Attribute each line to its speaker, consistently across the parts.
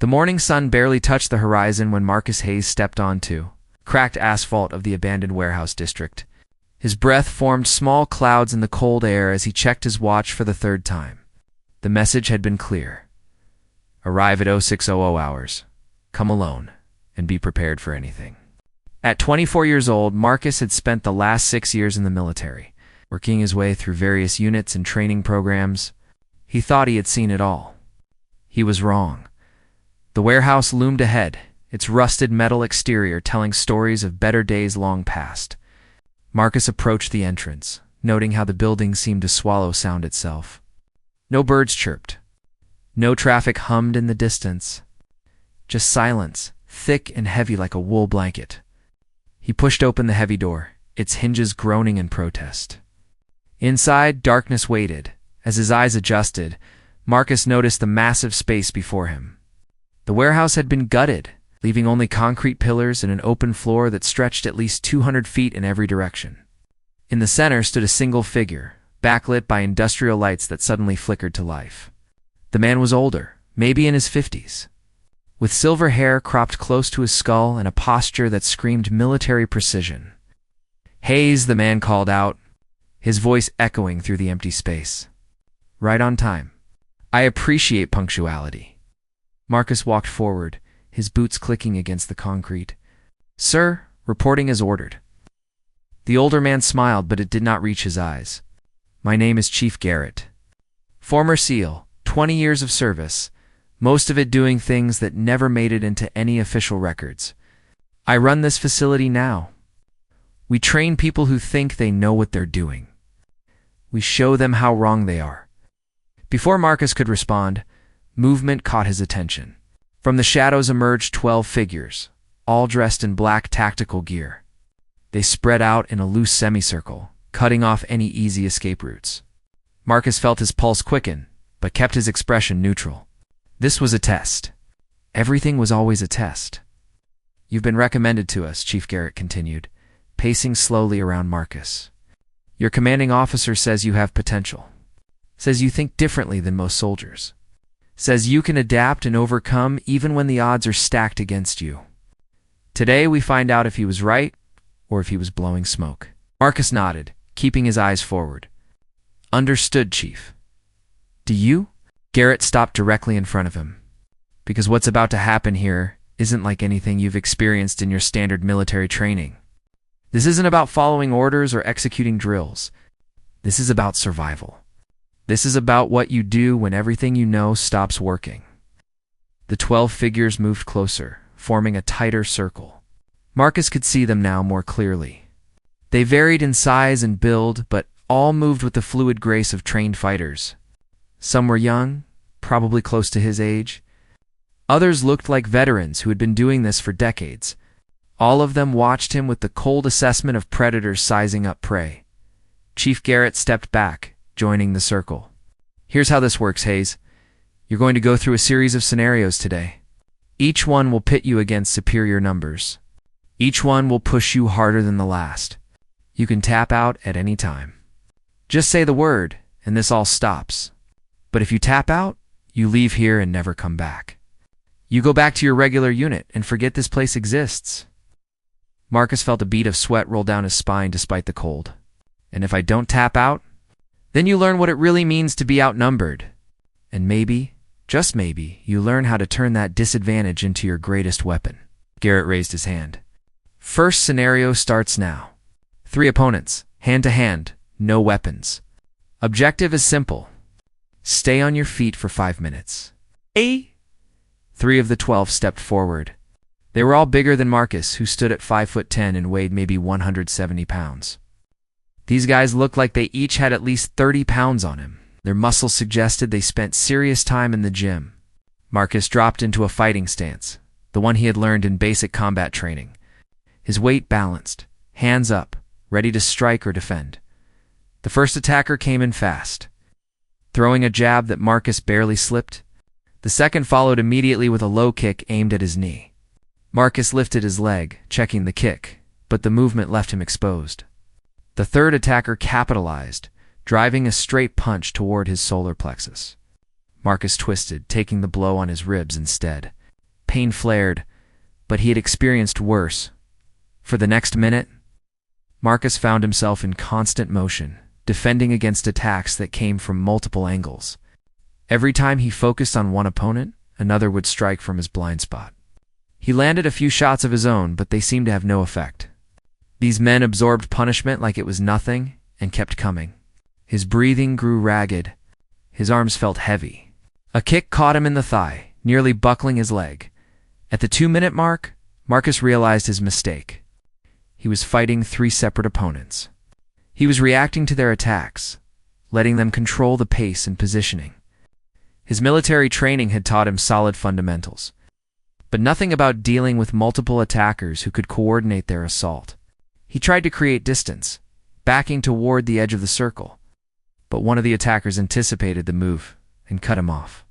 Speaker 1: The morning sun barely touched the horizon when Marcus Hayes stepped onto cracked asphalt of the abandoned warehouse district. His breath formed small clouds in the cold air as he checked his watch for the third time. The message had been clear. Arrive at 0600 hours. Come alone, and be prepared for anything. At 24 years old, Marcus had spent the last 6 years in the military, working his way through various units and training programs. He thought he had seen it all. He was wrong. The warehouse loomed ahead, its rusted metal exterior telling stories of better days long past. Marcus approached the entrance, noting how the building seemed to swallow sound itself. No birds chirped. No traffic hummed in the distance. Just silence, thick and heavy like a wool blanket. He pushed open the heavy door, its hinges groaning in protest. Inside, darkness waited. As his eyes adjusted, Marcus noticed the massive space before him. The warehouse had been gutted, leaving only concrete pillars and an open floor that stretched at least 200 feet in every direction. In the center stood a single figure, backlit by industrial lights that suddenly flickered to life. The man was older, maybe in his 50s, with silver hair cropped close to his skull and a posture that screamed military precision. "Hayes," the man called out, his voice echoing through the empty space. "Right on time. I appreciate punctuality." Marcus walked forward, his boots clicking against the concrete. "Sir, reporting as ordered." The older man smiled, but it did not reach his eyes. "My name is Chief Garrett. Former SEAL, 20 years of service, most of it doing things that never made it into any official records. I run this facility now. We train people who think they know what they're doing. We show them how wrong they are." Before Marcus could respond, movement caught his attention. From the shadows emerged 12 figures, all dressed in black tactical gear. They spread out in a loose semicircle, cutting off any easy escape routes. Marcus felt his pulse quicken, but kept his expression neutral. This was a test. Everything was always a test. "You've been recommended to us," Chief Garrett continued, pacing slowly around Marcus. "Your commanding officer says you have potential. Says you think differently than most soldiers. Says you can adapt and overcome even when the odds are stacked against you. Today we find out if he was right or if he was blowing smoke." Marcus nodded, keeping his eyes forward. "Understood, Chief." "Do you?" Garrett stopped directly in front of him. "Because what's about to happen here isn't like anything you've experienced in your standard military training. This isn't about following orders or executing drills. This is about survival. This is about what you do when everything you know stops working." The 12 figures moved closer, forming a tighter circle. Marcus could see them now more clearly. They varied in size and build, but all moved with the fluid grace of trained fighters. Some were young, probably close to his age. Others looked like veterans who had been doing this for decades. All of them watched him with the cold assessment of predators sizing up prey. Chief Garrett stepped back, joining the circle. "Here's how this works, Hayes. You're going to go through a series of scenarios today. Each one will pit you against superior numbers. Each one will push you harder than the last. You can tap out at any time. Just say the word, and this all stops. But if you tap out, you leave here and never come back. You go back to your regular unit and forget this place exists." Marcus felt a bead of sweat roll down his spine despite the cold. "And if I don't tap out? Then you learn what it really means to be outnumbered. And maybe, just maybe, you learn how to turn that disadvantage into your greatest weapon." Garrett raised his hand. "First scenario starts now. 3 opponents, hand to hand, no weapons. Objective is simple. Stay on your feet for 5 minutes. 3 of the 12 stepped forward. They were all bigger than Marcus, who stood at 5'10" and weighed maybe 170 pounds. These guys looked like they each had at least 30 pounds on him. Their muscles suggested they spent serious time in the gym. Marcus dropped into a fighting stance, the one he had learned in basic combat training. His weight balanced, hands up, ready to strike or defend. The first attacker came in fast, throwing a jab that Marcus barely slipped. The second followed immediately with a low kick aimed at his knee. Marcus lifted his leg, checking the kick, but the movement left him exposed. The third attacker capitalized, driving a straight punch toward his solar plexus. Marcus twisted, taking the blow on his ribs instead. Pain flared, but he had experienced worse. For the next minute, Marcus found himself in constant motion, defending against attacks that came from multiple angles. Every time he focused on one opponent, another would strike from his blind spot. He landed a few shots of his own, but they seemed to have no effect. These men absorbed punishment like it was nothing and kept coming. His breathing grew ragged. His arms felt heavy. A kick caught him in the thigh, nearly buckling his leg. At the 2-minute mark, Marcus realized his mistake. He was fighting 3 separate opponents. He was reacting to their attacks, letting them control the pace and positioning. His military training had taught him solid fundamentals, but nothing about dealing with multiple attackers who could coordinate their assault. He tried to create distance, backing toward the edge of the circle, but one of the attackers anticipated the move and cut him off.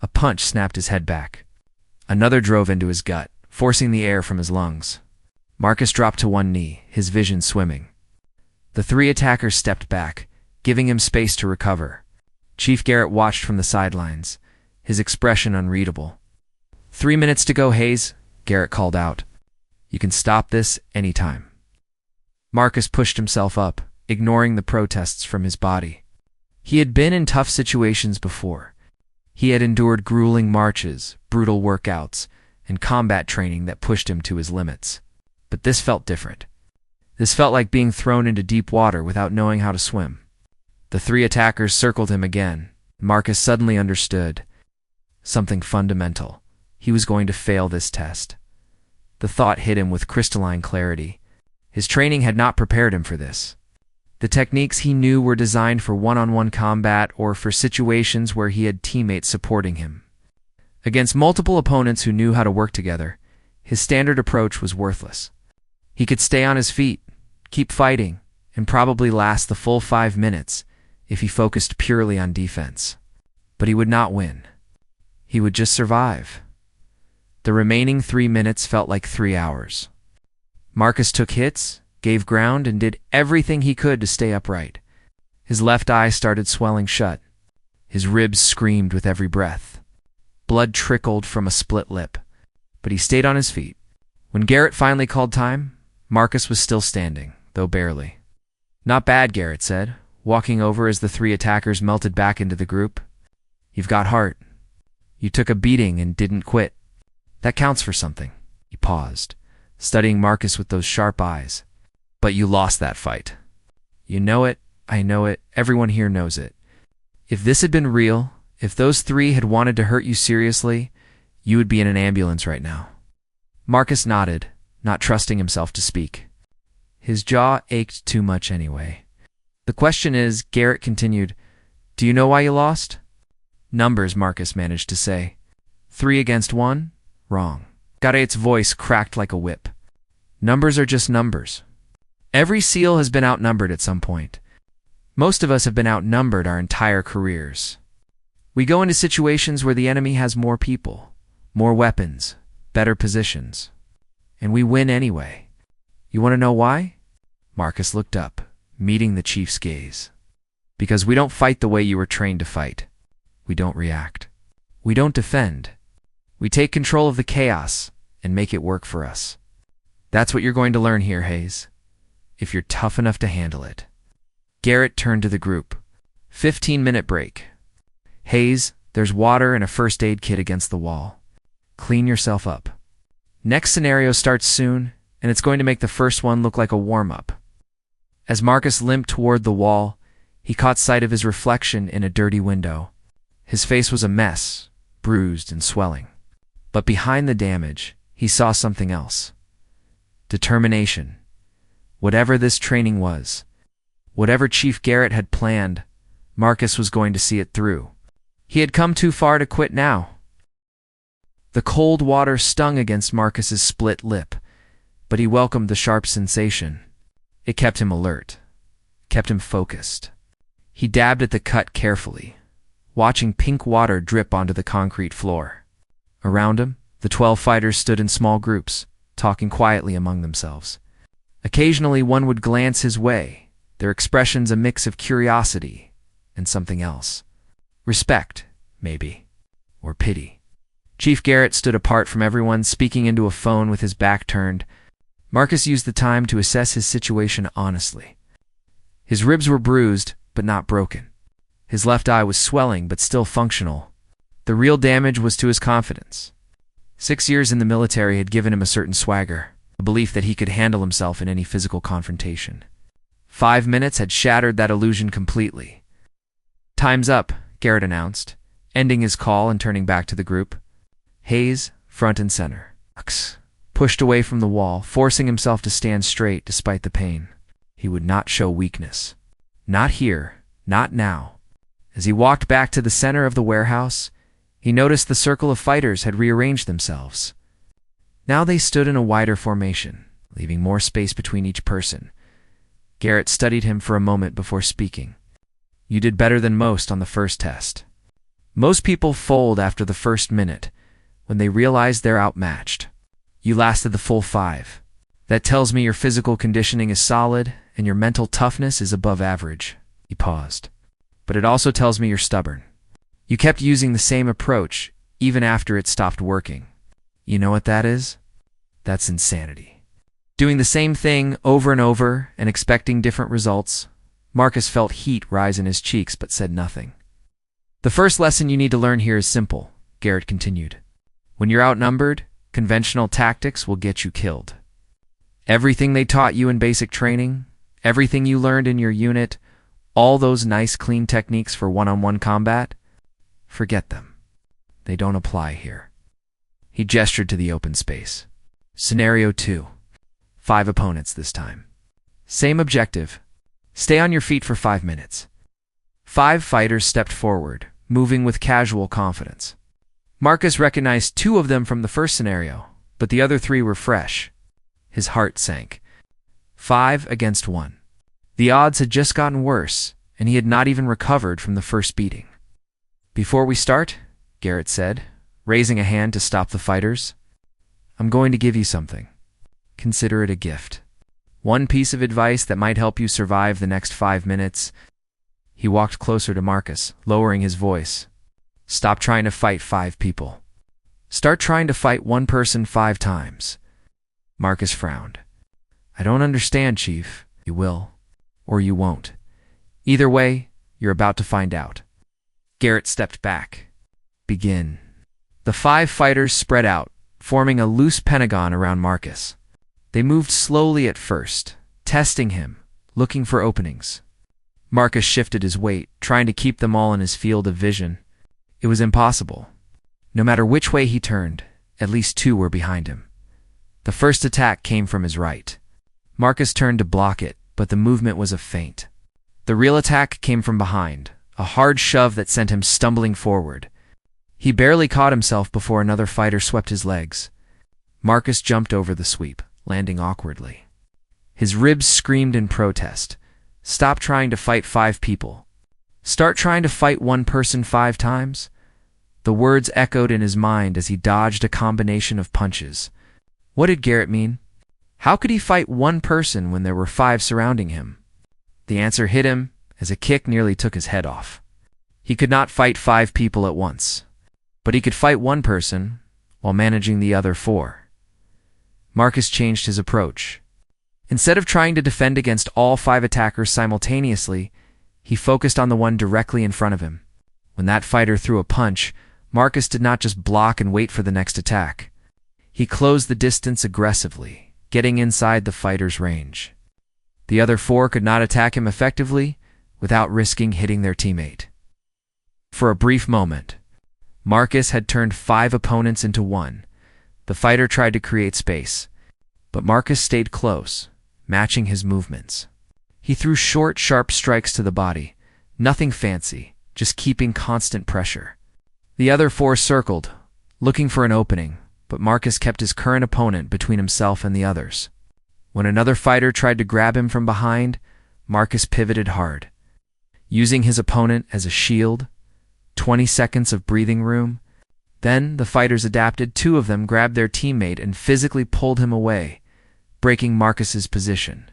Speaker 1: A punch snapped his head back. Another drove into his gut, forcing the air from his lungs. Marcus dropped to one knee, his vision swimming. The 3 attackers stepped back, giving him space to recover. Chief Garrett watched from the sidelines, his expression unreadable. 3 minutes to go, Hayes, Garrett called out. You can stop this anytime. Marcus pushed himself up, ignoring the protests from his body. He had been in tough situations before. He had endured grueling marches, brutal workouts, and combat training that pushed him to his limits. But this felt different. This felt like being thrown into deep water without knowing how to swim. The 3 attackers circled him again. Marcus suddenly understood something fundamental. He was going to fail this test. The thought hit him with crystalline clarity. His training had not prepared him for this. The techniques he knew were designed for one-on-one combat or for situations where he had teammates supporting him. Against multiple opponents who knew how to work together, his standard approach was worthless. He could stay on his feet, keep fighting, and probably last the full 5 minutes if he focused purely on defense. But he would not win. He would just survive. The remaining 3 minutes felt like 3 hours. Marcus took hits, gave ground, and did everything he could to stay upright. His left eye started swelling shut. His ribs screamed with every breath. Blood trickled from a split lip, but he stayed on his feet. When Garrett finally called time, Marcus was still standing, though barely. Not bad, Garrett said, walking over as the 3 attackers melted back into the group. You've got heart. You took a beating and didn't quit. That counts for something. He paused, studying Marcus with those sharp eyes. But you lost that fight. You know it, I know it, everyone here knows it. If this had been real, if those 3 had wanted to hurt you seriously, you would be in an ambulance right now. Marcus nodded, not trusting himself to speak. His jaw ached too much anyway. The question is, Garrett continued, do you know why you lost? Numbers, Marcus managed to say. 3 against 1? Wrong. Garrett's voice cracked like a whip. Numbers are just numbers. Every SEAL has been outnumbered at some point. Most of us have been outnumbered our entire careers. We go into situations where the enemy has more people, more weapons, better positions. And we win anyway. You want to know why? Marcus looked up, meeting the chief's gaze. Because we don't fight the way you were trained to fight. We don't react. We don't defend. We take control of the chaos and make it work for us. That's what you're going to learn here, Hayes. If you're tough enough to handle it. Garrett turned to the group. 15-minute break. Hayes, there's water and a first aid kit against the wall. Clean yourself up. Next scenario starts soon, and it's going to make the first one look like a warm-up. As Marcus limped toward the wall, he caught sight of his reflection in a dirty window. His face was a mess, bruised and swelling. But behind the damage, he saw something else. Determination. Whatever this training was, whatever Chief Garrett had planned, Marcus was going to see it through. He had come too far to quit now. The cold water stung against Marcus's split lip, but he welcomed the sharp sensation. It kept him alert, kept him focused. He dabbed at the cut carefully, watching pink water drip onto the concrete floor. Around him, the 12 fighters stood in small groups, talking quietly among themselves. Occasionally one would glance his way, their expressions a mix of curiosity and something else. Respect, maybe, or pity. Chief Garrett stood apart from everyone, speaking into a phone with his back turned. Marcus used the time to assess his situation honestly. His ribs were bruised, but not broken. His left eye was swelling, but still functional. The real damage was to his confidence. 6 years in the military had given him a certain swagger, a belief that he could handle himself in any physical confrontation. 5 minutes had shattered that illusion completely. "Time's up," Garrett announced, ending his call and turning back to the group. Hayes, front and center, pushed away from the wall, forcing himself to stand straight despite the pain. He would not show weakness. Not here, not now. As he walked back to the center of the warehouse, he noticed the circle of fighters had rearranged themselves. Now they stood in a wider formation, leaving more space between each person. Garrett studied him for a moment before speaking. "You did better than most on the first test. Most people fold after the first minute, when they realize they're outmatched. You lasted the full 5. That tells me your physical conditioning is solid and your mental toughness is above average." He paused. "But it also tells me you're stubborn. You kept using the same approach even after it stopped working. You know what that is? That's insanity. Doing the same thing over and over and expecting different results." Marcus felt heat rise in his cheeks but said nothing. "The first lesson you need to learn here is simple," Garrett continued. "When you're outnumbered, conventional tactics will get you killed. Everything they taught you in basic training, everything you learned in your unit, all those nice clean techniques for one-on-one combat, forget them. They don't apply here." He gestured to the open space. "Scenario 2. 5 opponents this time. Same objective. Stay on your feet for 5 minutes." 5 fighters stepped forward, moving with casual confidence. Marcus recognized 2 of them from the first scenario, but the other 3 were fresh. His heart sank. 5 against 1. The odds had just gotten worse, and he had not even recovered from the first beating. "Before we start," Garrett said, raising a hand to stop the fighters, "I'm going to give you something. Consider it a gift. One piece of advice that might help you survive the next 5 minutes." He walked closer to Marcus, lowering his voice. "Stop trying to fight 5 people. Start trying to fight one person 5 times. Marcus frowned. "I don't understand, Chief." "You will, or you won't. Either way, you're about to find out." Garrett stepped back. "Begin." The 5 fighters spread out, forming a loose pentagon around Marcus. They moved slowly at first, testing him, looking for openings. Marcus shifted his weight, trying to keep them all in his field of vision. It was impossible. No matter which way he turned, at least 2 were behind him. The first attack came from his right. Marcus turned to block it, but the movement was a feint. The real attack came from behind, a hard shove that sent him stumbling forward. He barely caught himself before another fighter swept his legs. Marcus jumped over the sweep, landing awkwardly. His ribs screamed in protest. "Stop trying to fight 5 people. Start trying to fight one person 5 times." The words echoed in his mind as he dodged a combination of punches. What did Garrett mean? How could he fight one person when there were 5 surrounding him? The answer hit him as a kick nearly took his head off. He could not fight 5 people at once, but he could fight one person while managing the other 4. Marcus changed his approach. Instead of trying to defend against all 5 attackers simultaneously, he focused on the one directly in front of him. When that fighter threw a punch, Marcus did not just block and wait for the next attack. He closed the distance aggressively, getting inside the fighter's range. The other 4 could not attack him effectively without risking hitting their teammate. For a brief moment, Marcus had turned 5 opponents into 1. The fighter tried to create space, but Marcus stayed close, matching his movements. He threw short, sharp strikes to the body, nothing fancy, just keeping constant pressure. The other 4 circled, looking for an opening, but Marcus kept his current opponent between himself and the others. When another fighter tried to grab him from behind, Marcus pivoted hard. Using his opponent as a shield, 20 seconds of breathing room. Then the fighters adapted. 2 of them grabbed their teammate and physically pulled him away, breaking Marcus's position.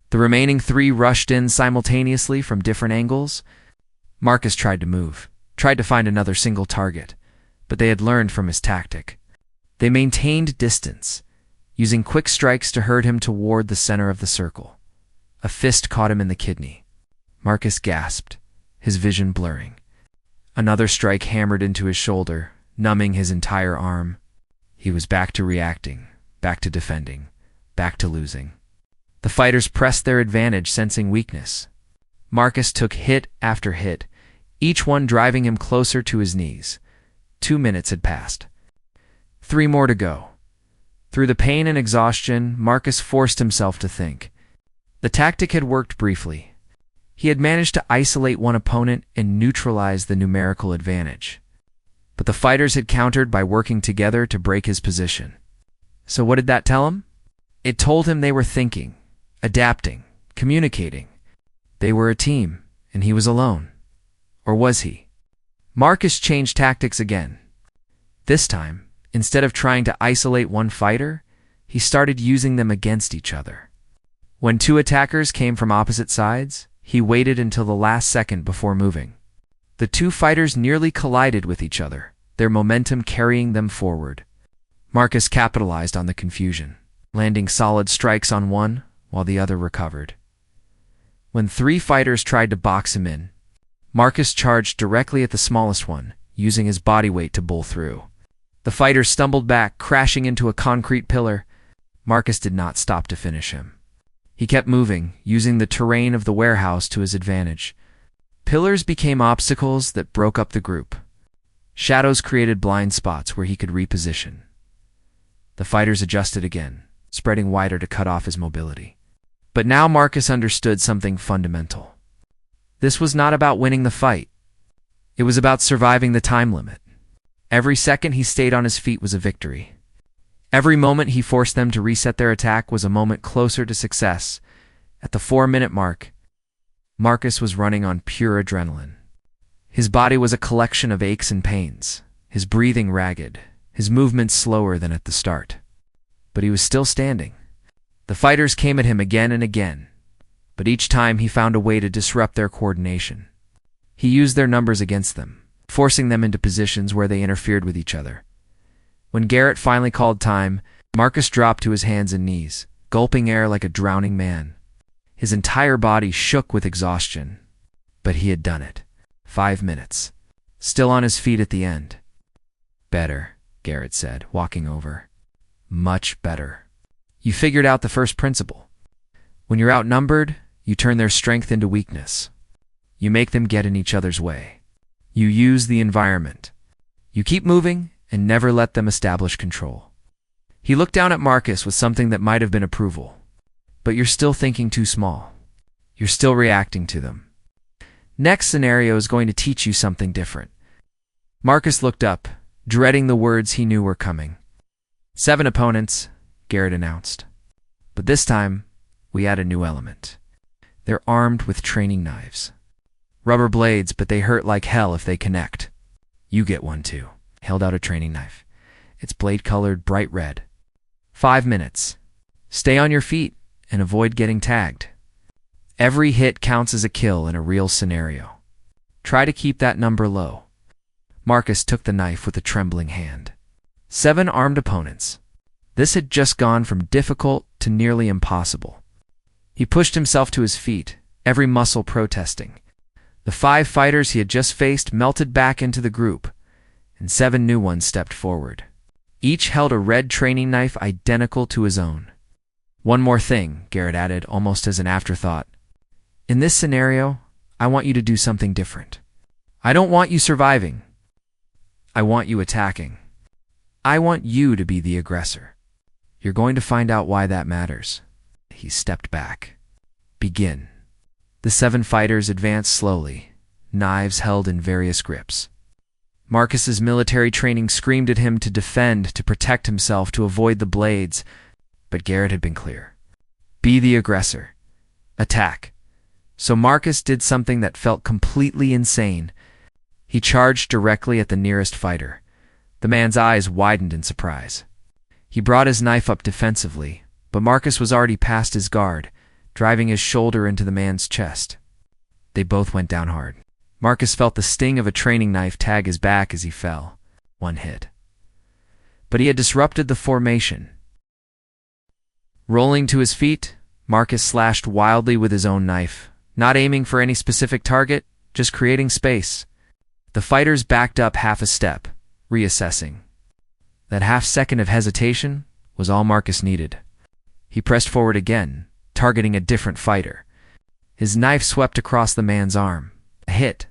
Speaker 1: The remaining 3 rushed in simultaneously from different angles. Marcus tried to move, tried to find another single target, but they had learned from his tactic. They maintained distance, using quick strikes to herd him toward the center of the circle. A fist caught him in the kidney. Marcus gasped, his vision blurring. Another strike hammered into his shoulder, numbing his entire arm. He was back to reacting, back to defending, back to losing. The fighters pressed their advantage, sensing weakness. Marcus took hit after hit, each one driving him closer to his knees. 2 minutes had passed. 3 more to go. Through the pain and exhaustion, Marcus forced himself to think. The tactic had worked briefly. He had managed to isolate one opponent and neutralize the numerical advantage. But the fighters had countered by working together to break his position. So what did that tell him? It told him they were thinking, adapting, communicating. They were a team, and he was alone. Or was he? Marcus changed tactics again. This time, instead of trying to isolate one fighter, he started using them against each other. When 2 attackers came from opposite sides, he waited until the last second before moving. The 2 fighters nearly collided with each other, their momentum carrying them forward. Marcus capitalized on the confusion, landing solid strikes on one while the other recovered. When 3 fighters tried to box him in, Marcus charged directly at the smallest one, using his body weight to bull through. The fighter stumbled back, crashing into a concrete pillar. Marcus did not stop to finish him. He kept moving, using the terrain of the warehouse to his advantage. Pillars became obstacles that broke up the group. Shadows created blind spots where he could reposition. The fighters adjusted again, spreading wider to cut off his mobility. But now Marcus understood something fundamental. This was not about winning the fight. It was about surviving the time limit. Every second he stayed on his feet was a victory. Every moment he forced them to reset their attack was a moment closer to success. At the 4-minute mark, Marcus was running on pure adrenaline. His body was a collection of aches and pains, his breathing ragged, his movements slower than at the start. But he was still standing. The fighters came at him again and again, but each time he found a way to disrupt their coordination. He used their numbers against them, forcing them into positions where they interfered with each other. When Garrett finally called time, Marcus dropped to his hands and knees, gulping air like a drowning man. His entire body shook with exhaustion. But he had done it. 5 minutes. Still on his feet at the end. Better, Garrett said, walking over. Much better. You figured out the first principle. When you're outnumbered, you turn their strength into weakness. You make them get in each other's way. You use the environment. You keep moving and never let them establish control. He looked down at Marcus with something that might have been approval. But you're still thinking too small. You're still reacting to them. Next scenario is going to teach you something different. Marcus looked up, dreading the words he knew were coming. 7 opponents, Garrett announced. But this time, we add a new element. They're armed with training knives. Rubber blades, but they hurt like hell if they connect. You get one too. Held out a training knife. Its blade colored bright red. 5 minutes. Stay on your feet and avoid getting tagged. Every hit counts as a kill in a real scenario. Try to keep that number low. Marcus took the knife with a trembling hand. 7 armed opponents. This had just gone from difficult to nearly impossible. He pushed himself to his feet, every muscle protesting. The 5 fighters he had just faced melted back into the group, and 7 new ones stepped forward. Each held a red training knife identical to his own. One more thing, Garrett added, almost as an afterthought. In this scenario, I want you to do something different. I don't want you surviving. I want you attacking. I want you to be the aggressor. You're going to find out why that matters. He stepped back. Begin. The 7 fighters advanced slowly, knives held in various grips. Marcus's military training screamed at him to defend, to protect himself, to avoid the blades, but Garrett had been clear. Be the aggressor. Attack. So Marcus did something that felt completely insane. He charged directly at the nearest fighter. The man's eyes widened in surprise. He brought his knife up defensively, but Marcus was already past his guard, driving his shoulder into the man's chest. They both went down hard. Marcus felt the sting of a training knife tag his back as he fell. One hit. But he had disrupted the formation. Rolling to his feet, Marcus slashed wildly with his own knife, not aiming for any specific target, just creating space. The fighters backed up half a step, reassessing. That half-second of hesitation was all Marcus needed. He pressed forward again, targeting a different fighter. His knife swept across the man's arm. A hit.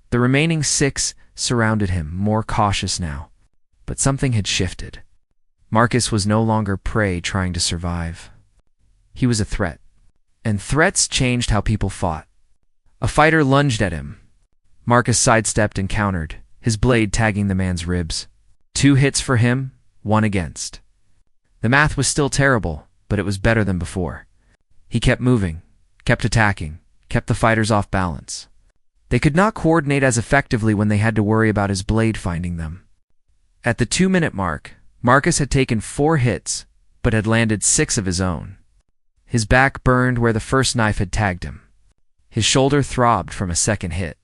Speaker 1: The remaining 6 surrounded him, more cautious now. But something had shifted. Marcus was no longer prey trying to survive. He was a threat. And threats changed how people fought. A fighter lunged at him. Marcus sidestepped and countered, his blade tagging the man's ribs. 2 hits for him, 1 against. The math was still terrible, but it was better than before. He kept moving, kept attacking, kept the fighters off balance. They could not coordinate as effectively when they had to worry about his blade finding them. At the 2-minute mark, Marcus had taken 4 hits, but had landed 6 of his own. His back burned where the first knife had tagged him. His shoulder throbbed from a second hit.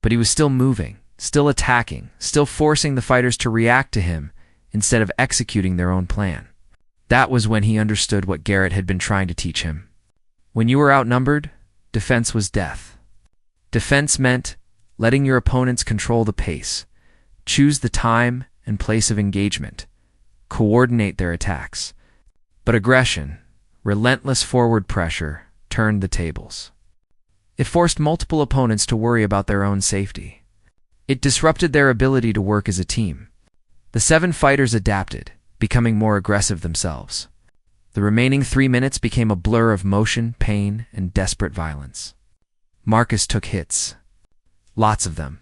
Speaker 1: But he was still moving, still attacking, still forcing the fighters to react to him instead of executing their own plan. That was when he understood what Garrett had been trying to teach him. When you were outnumbered, defense was death. Defense meant letting your opponents control the pace, choose the time and place of engagement, coordinate their attacks. But aggression, relentless forward pressure, turned the tables. It forced multiple opponents to worry about their own safety. It disrupted their ability to work as a team. The 7 fighters adapted, becoming more aggressive themselves. The remaining 3 minutes became a blur of motion, pain, and desperate violence. Marcus took hits. Lots of them.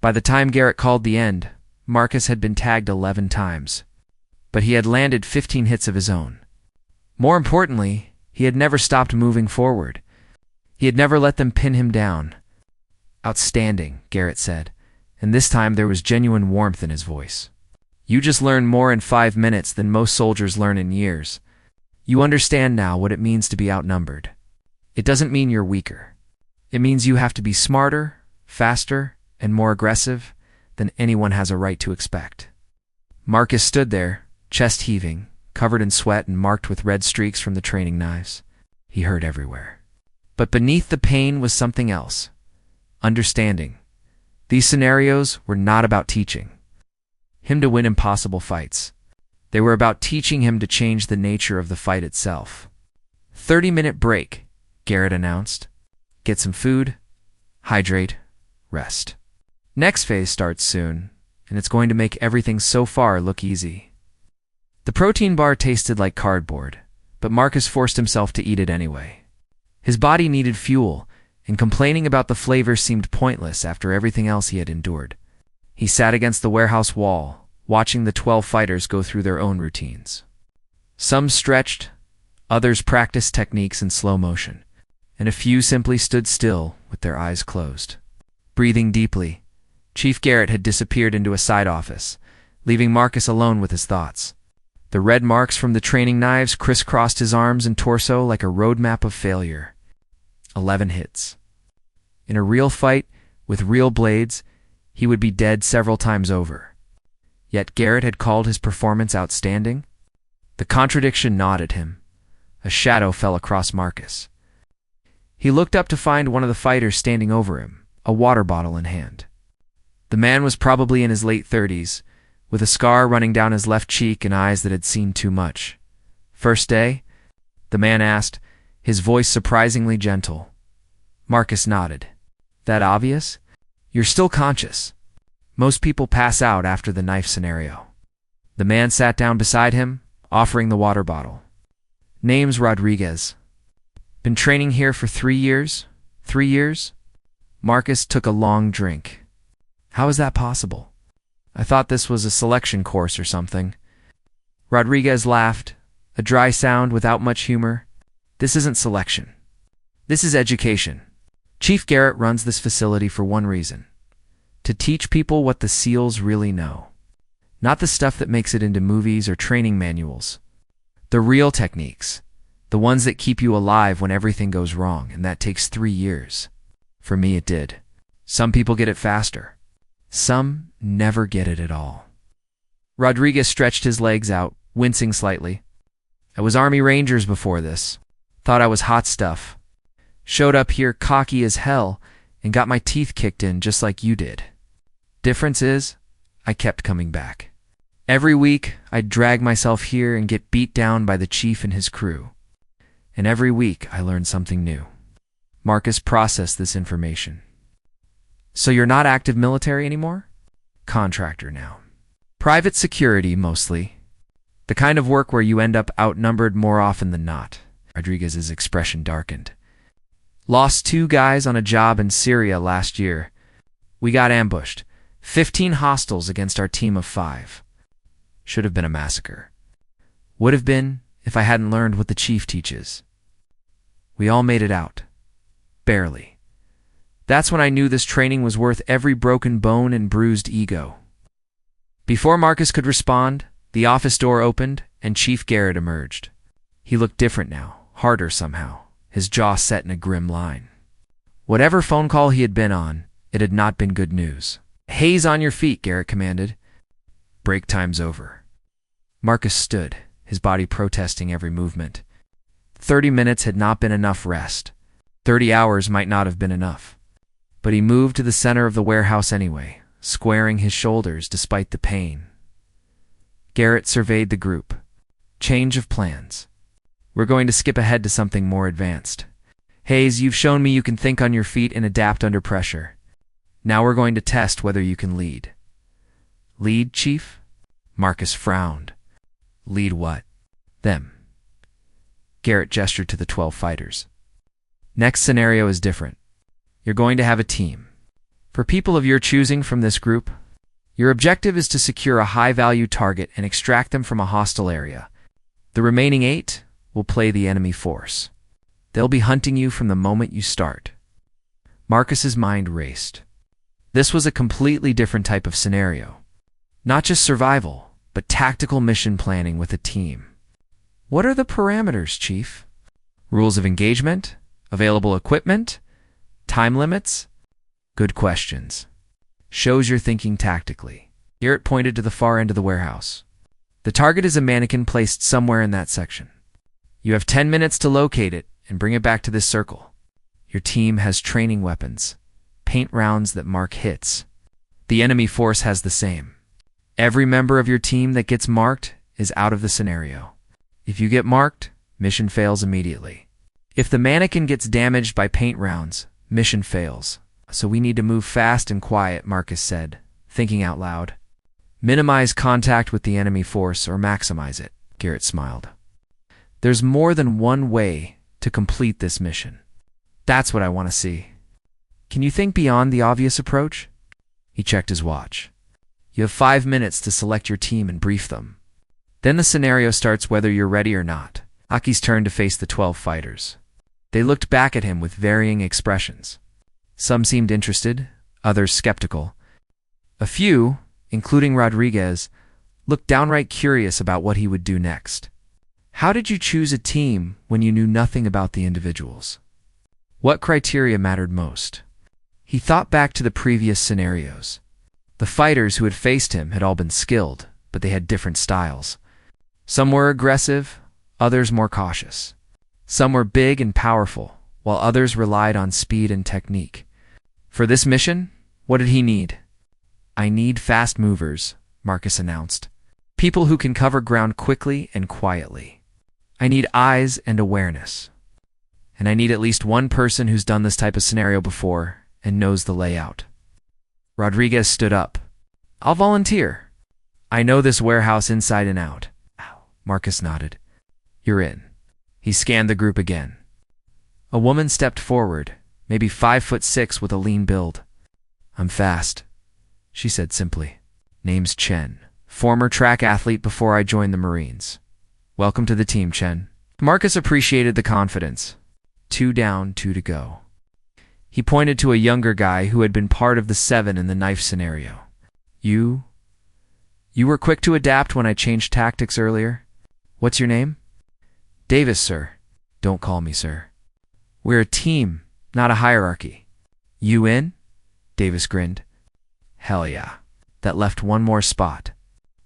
Speaker 1: By the time Garrett called the end, Marcus had been tagged 11 times. But he had landed 15 hits of his own. More importantly, he had never stopped moving forward. He had never let them pin him down. Outstanding, Garrett said, and this time there was genuine warmth in his voice. You just learned more in 5 minutes than most soldiers learn in years. You understand now what it means to be outnumbered. It doesn't mean you're weaker. It means you have to be smarter, faster, and more aggressive than anyone has a right to expect. Marcus stood there, chest heaving, covered in sweat and marked with red streaks from the training knives. He hurt everywhere. But beneath the pain was something else. Understanding. These scenarios were not about teaching him to win impossible fights. They were about teaching him to change the nature of the fight itself. 30-minute break, Garrett announced. Get some food, hydrate, rest. Next phase starts soon, and it's going to make everything so far look easy. The protein bar tasted like cardboard, but Marcus forced himself to eat it anyway. His body needed fuel, and complaining about the flavor seemed pointless after everything else he had endured. He sat against the warehouse wall, watching the 12 fighters go through their own routines. Some stretched, others practiced techniques in slow motion, and a few simply stood still with their eyes closed. Breathing deeply, Chief Garrett had disappeared into a side office, leaving Marcus alone with his thoughts. The red marks from the training knives crisscrossed his arms and torso like a roadmap of failure. 11 hits. In a real fight, with real blades, he would be dead several times over. Yet Garrett had called his performance outstanding. The contradiction gnawed at him. A shadow fell across Marcus. He looked up to find one of the fighters standing over him, a water bottle in hand. The man was probably in his late 30s, with a scar running down his left cheek and eyes that had seen too much. First day? The man asked, his voice surprisingly gentle. Marcus nodded. That obvious? You're still conscious. Most people pass out after the knife scenario. The man sat down beside him, offering the water bottle. Name's Rodriguez. Been training here for 3 years? 3 years? Marcus took a long drink. How is that possible? I thought this was a selection course or something. Rodriguez laughed, a dry sound without much humor. This isn't selection. This is education. Chief Garrett runs this facility for one reason: to teach people what the SEALs really know. Not the stuff that makes it into movies or training manuals. The real techniques. The ones that keep you alive when everything goes wrong, and that takes 3 years. For me, it did. Some people get it faster. Some never get it at all. Rodriguez stretched his legs out, wincing slightly. I was Army Rangers before this. Thought I was hot stuff. Showed up here cocky as hell and got my teeth kicked in just like you did. Difference is, I kept coming back. Every week, I'd drag myself here and get beat down by the chief and his crew. And every week, I learned something new. Marcus processed this information. So you're not active military anymore? Contractor now. Private security, mostly. The kind of work where you end up outnumbered more often than not. Rodriguez's expression darkened. Lost 2 guys on a job in Syria last year. We got ambushed. 15 hostiles against our team of 5. Should have been a massacre. Would have been if I hadn't learned what the chief teaches. We all made it out. Barely. That's when I knew this training was worth every broken bone and bruised ego. Before Marcus could respond, the office door opened and Chief Garrett emerged. He looked different now, harder somehow, his jaw set in a grim line. Whatever phone call he had been on, it had not been good news. Hayes, on your feet, Garrett commanded. Break time's over. Marcus stood, his body protesting every movement. 30 minutes had not been enough rest. 30 hours might not have been enough. But he moved to the center of the warehouse anyway, squaring his shoulders despite the pain. Garrett surveyed the group. Change of plans. We're going to skip ahead to something more advanced. Hayes, you've shown me you can think on your feet and adapt under pressure. Now we're going to test whether you can lead. Lead, Chief? Marcus frowned. Lead what? Them. Garrett gestured to the 12 fighters. Next scenario is different. You're going to have a team. For people of your choosing from this group, your objective is to secure a high-value target and extract them from a hostile area. The remaining 8 will play the enemy force. They'll be hunting you from the moment you start. Marcus's mind raced. This was a completely different type of scenario. Not just survival, but tactical mission planning with a team. What are the parameters, Chief? Rules of engagement? Available equipment? Time limits? Good questions. Shows you're thinking tactically. Garrett pointed to the far end of the warehouse. The target is a mannequin placed somewhere in that section. You have 10 minutes to locate it and bring it back to this circle. Your team has training weapons, paint rounds that mark hits. The enemy force has the same. Every member of your team that gets marked is out of the scenario. If you get marked, mission fails immediately. If the mannequin gets damaged by paint rounds, mission fails. So we need to move fast and quiet, Marcus said, thinking out loud. Minimize contact with the enemy force or maximize it, Garrett smiled. There's more than one way to complete this mission. That's what I want to see. Can you think beyond the obvious approach? He checked his watch. You have 5 minutes to select your team and brief them. Then the scenario starts whether you're ready or not. Aki's turned to face the 12 fighters. They looked back at him with varying expressions. Some seemed interested, others skeptical. A few, including Rodriguez, looked downright curious about what he would do next. How did you choose a team when you knew nothing about the individuals? What criteria mattered most? He thought back to the previous scenarios. The fighters who had faced him had all been skilled, but they had different styles. Some were aggressive, others more cautious. Some were big and powerful, while others relied on speed and technique. For this mission, what did he need? I need fast movers, Marcus announced. People who can cover ground quickly and quietly. I need eyes and awareness. And I need at least one person who's done this type of scenario before and knows the layout. Rodriguez stood up. I'll volunteer. I know this warehouse inside and out. Marcus nodded. You're in. He scanned the group again. A woman stepped forward, maybe 5'6" with a lean build. I'm fast, she said simply. Name's Chen, former track athlete before I joined the Marines. Welcome to the team, Chen. Marcus appreciated the confidence. 2 down, 2 to go. He pointed to a younger guy who had been part of the 7 in the knife scenario. You were quick to adapt when I changed tactics earlier. What's your name? Davis, sir. Don't call me sir. We're a team, not a hierarchy. You in? Davis grinned. Hell yeah. That left one more spot.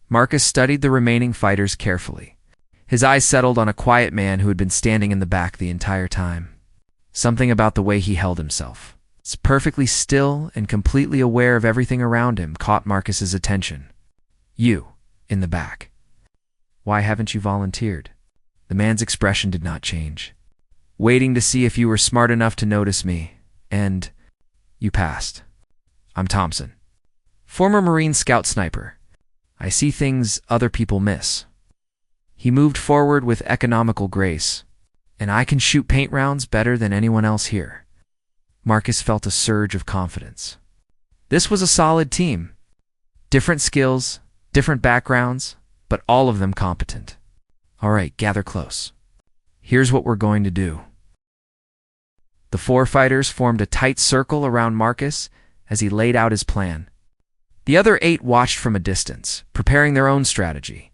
Speaker 1: Marcus studied the remaining fighters carefully. His eyes settled on a quiet man who had been standing in the back the entire time. Something about the way he held himself, perfectly still and completely aware of everything around him, caught Marcus's attention. "You, in the back. Why haven't you volunteered?" The man's expression did not change. "Waiting to see if you were smart enough to notice me, and you passed. I'm Thompson, former Marine Scout sniper. I see things other people miss." He moved forward with economical grace. "And I can shoot paint rounds better than anyone else here." Marcus felt a surge of confidence. This was a solid team. Different skills, different backgrounds, but all of them competent. "All right, gather close. Here's what we're going to do." The 4 fighters formed a tight circle around Marcus as he laid out his plan. The other 8 watched from a distance, preparing their own strategy.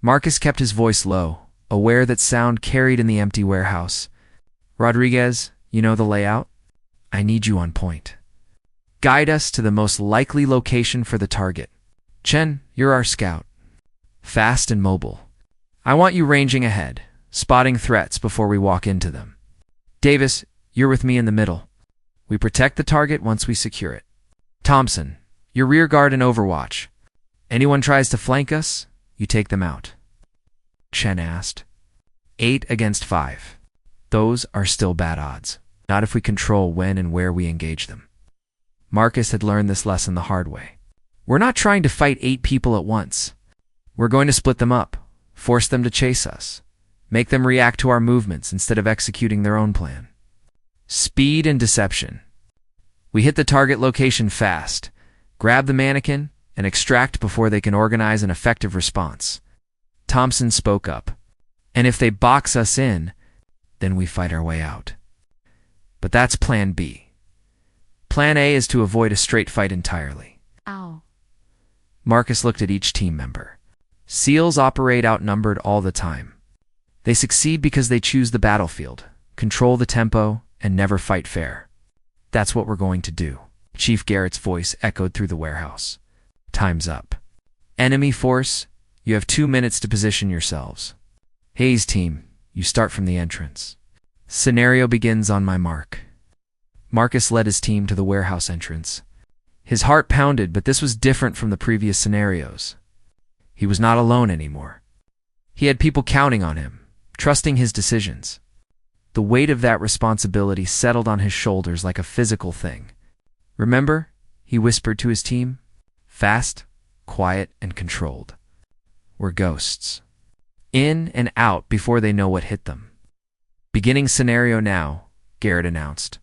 Speaker 1: Marcus kept his voice low, aware that sound carried in the empty warehouse. "Rodriguez, you know the layout? I need you on point. Guide us to the most likely location for the target. Chen, you're our scout. Fast and mobile. I want you ranging ahead, spotting threats before we walk into them. Davis, you're with me in the middle. We protect the target once we secure it. Thompson, you're rear guard and overwatch. Anyone tries to flank us, you take them out." Chen asked. 8 against 5. Those are still bad odds. Not if we control when and where we engage them. Marcus had learned this lesson the hard way. We're not trying to fight 8 people at once. We're going to split them up, force them to chase us, make them react to our movements instead of executing their own plan. Speed and deception. We hit the target location fast, grab the mannequin, and extract before they can organize an effective response. Thompson spoke up. "And if they box us in, then we fight our way out. But that's Plan B. Plan A is to avoid a straight fight entirely."
Speaker 2: Ow.
Speaker 1: Marcus looked at each team member. SEALs operate outnumbered all the time. They succeed because they choose the battlefield, control the tempo, and never fight fair. "That's what we're going to do." Chief Garrett's voice echoed through the warehouse. "Time's up. Enemy force, you have 2 minutes to position yourselves. Hayes team, you start from the entrance. Scenario begins on my mark." Marcus led his team to the warehouse entrance. His heart pounded, but this was different from the previous scenarios. He was not alone anymore. He had people counting on him, trusting his decisions. The weight of that responsibility settled on his shoulders like a physical thing. "Remember," he whispered to his team, "fast, quiet, and controlled. We're ghosts. In and out before they know what hit them." "Beginning scenario now," Garrett announced.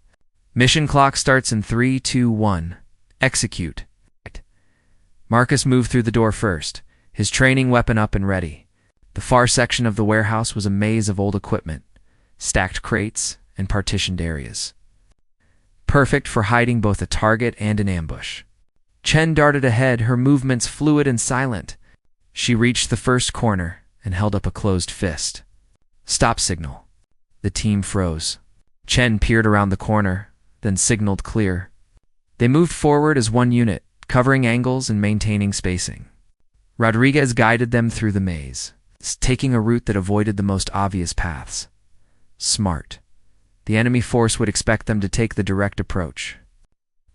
Speaker 1: "Mission clock starts in 3, 2, 1. Execute." Marcus moved through the door first, his training weapon up and ready. The far section of the warehouse was a maze of old equipment, stacked crates, and partitioned areas. Perfect for hiding both a target and an ambush. Chen darted ahead, her movements fluid and silent. She reached the first corner and held up a closed fist. "Stop signal." The team froze. Chen peered around the corner, then signaled clear. They moved forward as one unit, covering angles and maintaining spacing. Rodriguez guided them through the maze, taking a route that avoided the most obvious paths. Smart. The enemy force would expect them to take the direct approach.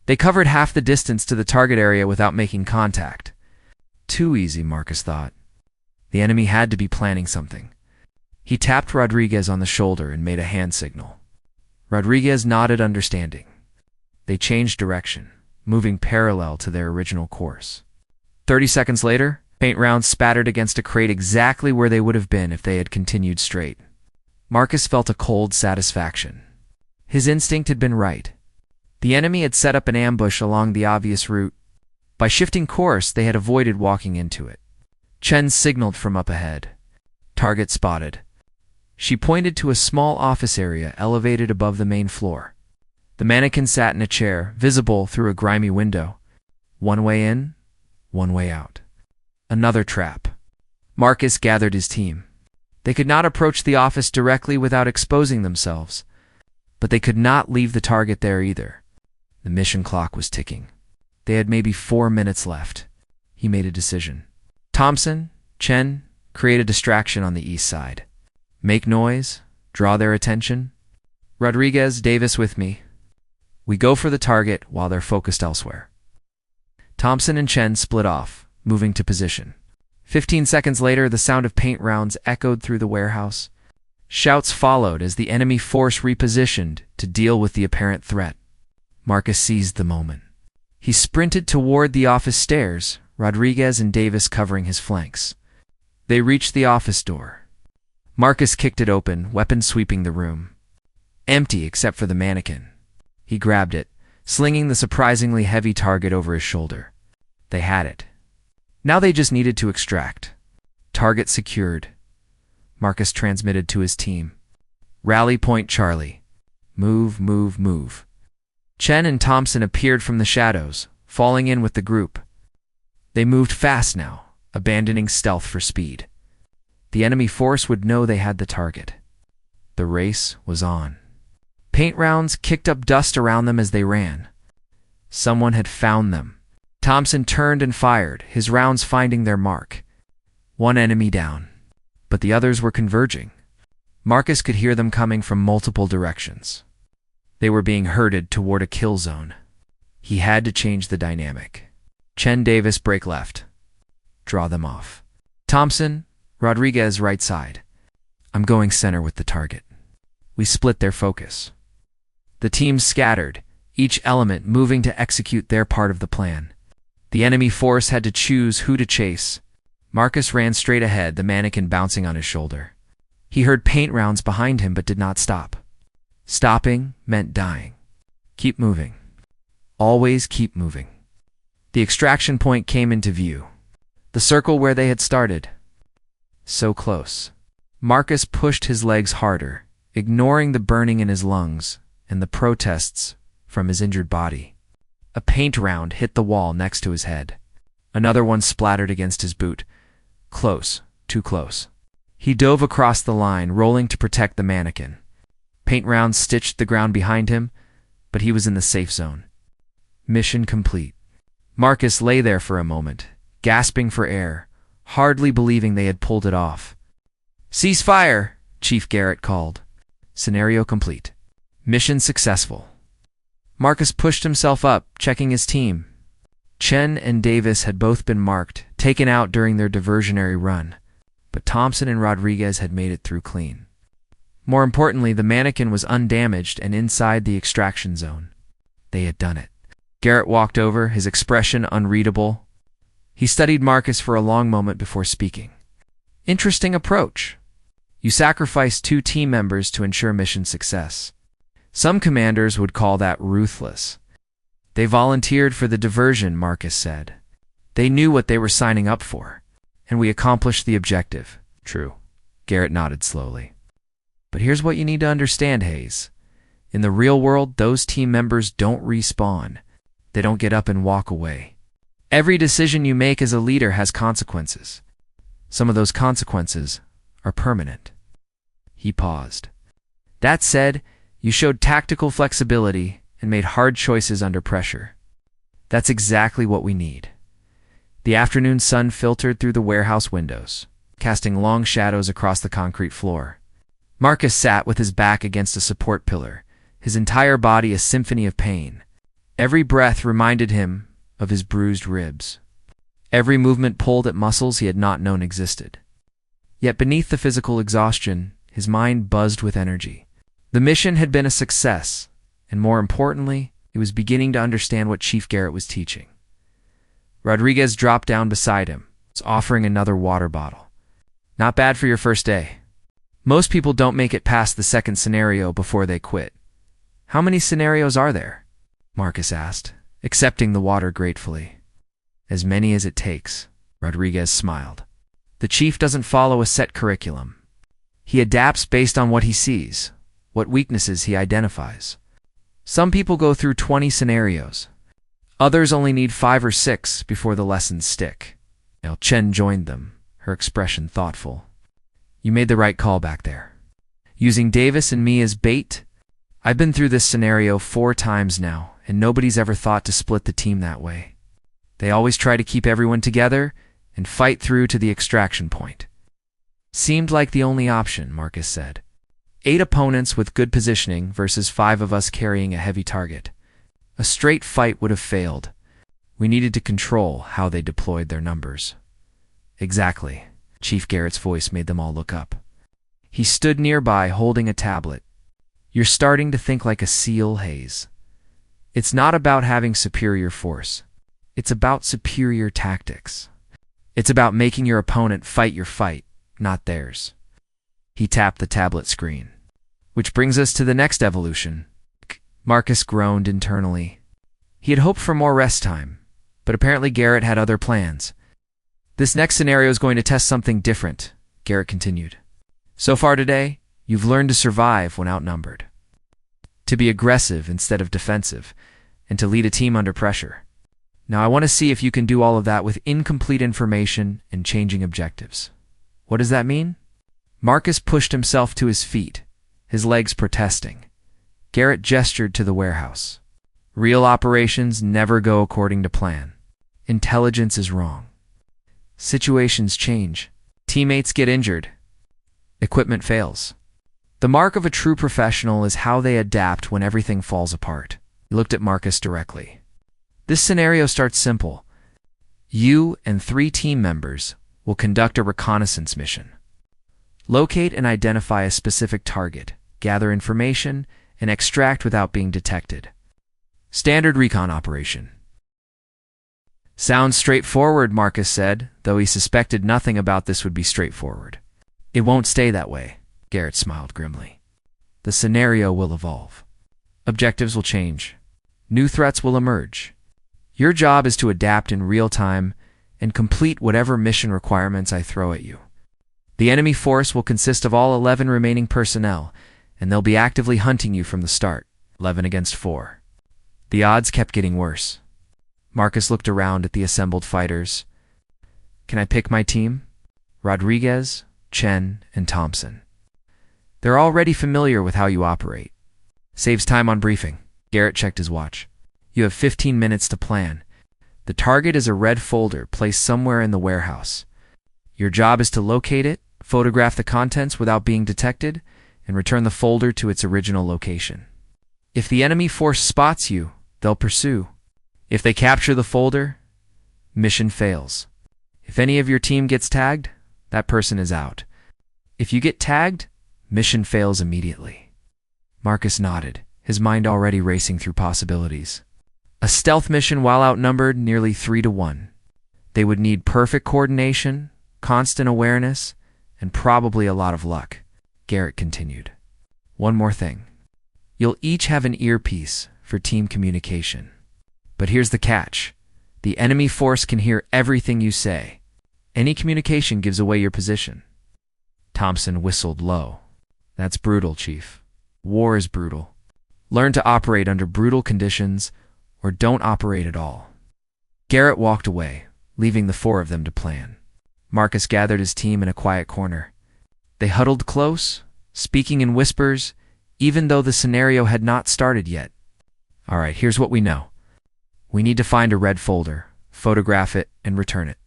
Speaker 1: They covered half the distance to the target area without making contact. Too easy, Marcus thought. The enemy had to be planning something. He tapped Rodriguez on the shoulder and made a hand signal. Rodriguez nodded understanding. They changed direction, moving parallel to their original course. 30 seconds later, paint rounds spattered against a crate exactly where they would have been if they had continued straight. Marcus felt a cold satisfaction. His instinct had been right. The enemy had set up an ambush along the obvious route. By shifting course, they had avoided walking into it. Chen signaled from up ahead. Target spotted. She pointed to a small office area elevated above the main floor. The mannequin sat in a chair, visible through a grimy window. One way in, one way out. Another trap. Marcus gathered his team. They could not approach the office directly without exposing themselves, but they could not leave the target there either. The mission clock was ticking. They had maybe 4 minutes left. He made a decision. Thompson, Chen, create a distraction on the east side. Make noise, draw their attention. Rodriguez, Davis with me. We go for the target while they're focused elsewhere. Thompson and Chen split off, moving to position. 15 seconds later, the sound of paint rounds echoed through the warehouse. Shouts followed as the enemy force repositioned to deal with the apparent threat. Marcus seized the moment. He sprinted toward the office stairs, Rodriguez and Davis covering his flanks. They reached the office door. Marcus kicked it open, weapon sweeping the room. Empty except for the mannequin. He grabbed it, slinging the surprisingly heavy target over his shoulder. They had it. Now they just needed to extract. Target secured. Marcus transmitted to his team. Rally point Charlie. Move, move, move. Chen and Thompson appeared from the shadows, falling in with the group. They moved fast now, abandoning stealth for speed. The enemy force would know they had the target. The race was on. Paint rounds kicked up dust around them as they ran. Someone had found them. Thompson turned and fired, his rounds finding their mark. One enemy down, but the others were converging. Marcus could hear them coming from multiple directions. They were being herded toward a kill zone. He had to change the dynamic. Chen, Davis break left. Draw them off. Thompson, Rodriguez right side. I'm going center with the target. We split their focus. The teams scattered, each element moving to execute their part of the plan. The enemy force had to choose who to chase. Marcus ran straight ahead, the mannequin bouncing on his shoulder. He heard paint rounds behind him but did not stop. Stopping meant dying. Keep moving. Always keep moving. The extraction point came into view. The circle where they had started. So close. Marcus pushed his legs harder, ignoring the burning in his lungs and the protests from his injured body. A paint round hit the wall next to his head. Another one splattered against his boot. Close, too close. He dove across the line, rolling to protect the mannequin. Paint rounds stitched the ground behind him, but he was in the safe zone. Mission complete. Marcus lay there for a moment, gasping for air, hardly believing they had pulled it off. "Cease fire," Chief Garrett called. Scenario complete. Mission successful. Marcus pushed himself up, checking his team. Chen and Davis had both been marked, taken out during their diversionary run, but Thompson and Rodriguez had made it through clean. More importantly, the mannequin was undamaged and inside the extraction zone. They had done it. Garrett walked over, his expression unreadable. He studied Marcus for a long moment before speaking. "Interesting approach. You sacrificed 2 team members to ensure mission success. Some commanders would call that ruthless. They volunteered for the diversion," Marcus said. "They knew what they were signing up for, and we accomplished the objective." "True." Garrett nodded slowly. "But here's what you need to understand, Hayes. In the real world, those team members don't respawn. They don't get up and walk away. Every decision you make as a leader has consequences. Some of those consequences are permanent." He paused. "That said, you showed tactical flexibility and made hard choices under pressure. That's exactly what we need." The afternoon sun filtered through the warehouse windows, casting long shadows across the concrete floor. Marcus sat with his back against a support pillar, his entire body a symphony of pain. Every breath reminded him of his bruised ribs. Every movement pulled at muscles he had not known existed. Yet beneath the physical exhaustion, his mind buzzed with energy. The mission had been a success, and more importantly, he was beginning to understand what Chief Garrett was teaching. Rodriguez dropped down beside him, offering another water bottle. "Not bad for your first day. Most people don't make it past the second scenario before they quit." "How many scenarios are there?" Marcus asked, accepting the water gratefully. "As many as it takes," Rodriguez smiled. "The chief doesn't follow a set curriculum. He adapts based on what he sees, what weaknesses he identifies. Some people go through 20 scenarios. Others only need 5 or 6 before the lessons stick." Now Chen joined them, her expression thoughtful. "You made the right call back there. Using Davis and me as bait? I've been through this scenario 4 times now, and nobody's ever thought to split the team that way. They always try to keep everyone together, and fight through to the extraction point. Seemed like the only option, Marcus said. 8 opponents with good positioning versus 5 of us carrying a heavy target. A straight fight would have failed. We needed to control how they deployed their numbers. Exactly. Chief Garrett's voice made them all look up. He stood nearby holding a tablet. You're starting to think like a SEAL, Hayes. It's not about having superior force. It's about superior tactics. It's about making your opponent fight your fight, not theirs. He tapped the tablet screen. Which brings us to the next evolution. Marcus groaned internally. He had hoped for more rest time, but apparently Garrett had other plans. This next scenario is going to test something different, Garrett continued. So far today, you've learned to survive when outnumbered, to be aggressive instead of defensive, and to lead a team under pressure. Now I want to see if you can do all of that with incomplete information and changing objectives. What does that mean? Marcus pushed himself to his feet, his legs protesting. Garrett gestured to the warehouse. Real operations never go according to plan. Intelligence is wrong. Situations change. Teammates get injured. Equipment fails. The mark of a true professional is how they adapt when everything falls apart. He looked at Marcus directly. This scenario starts simple. You and 3 team members will conduct a reconnaissance mission. Locate and identify a specific target, gather information, and extract without being detected. Standard recon operation. Sounds straightforward, Marcus said, though he suspected nothing about this would be straightforward. It won't stay that way, Garrett smiled grimly. The scenario will evolve. Objectives will change. New threats will emerge. Your job is to adapt in real time and complete whatever mission requirements I throw at you. The enemy force will consist of all 11 remaining personnel, and they'll be actively hunting you from the start, 11 against 4. The odds kept getting worse. Marcus looked around at the assembled fighters. Can I pick my team? Rodriguez, Chen, and Thompson. They're already familiar with how you operate. Saves time on briefing. Garrett checked his watch. You have 15 minutes to plan. The target is a red folder placed somewhere in the warehouse. Your job is to locate it, photograph the contents without being detected, and return the folder to its original location. If the enemy force spots you, they'll pursue. If they capture the folder, mission fails. If any of your team gets tagged, that person is out. If you get tagged, mission fails immediately. Marcus nodded, his mind already racing through possibilities. A stealth mission while outnumbered nearly 3 to 1. They would need perfect coordination, constant awareness, and probably a lot of luck, Garrett continued. One more thing. You'll each have an earpiece for team communication. But here's the catch. The enemy force can hear everything you say. Any communication gives away your position. Thompson whistled low. That's brutal, Chief. War is brutal. Learn to operate under brutal conditions, or don't operate at all. Garrett walked away, leaving the 4 of them to plan. Marcus gathered his team in a quiet corner. They huddled close, speaking in whispers, even though the scenario had not started yet. All right, here's what we know. We need to find a red folder, photograph it, and return it.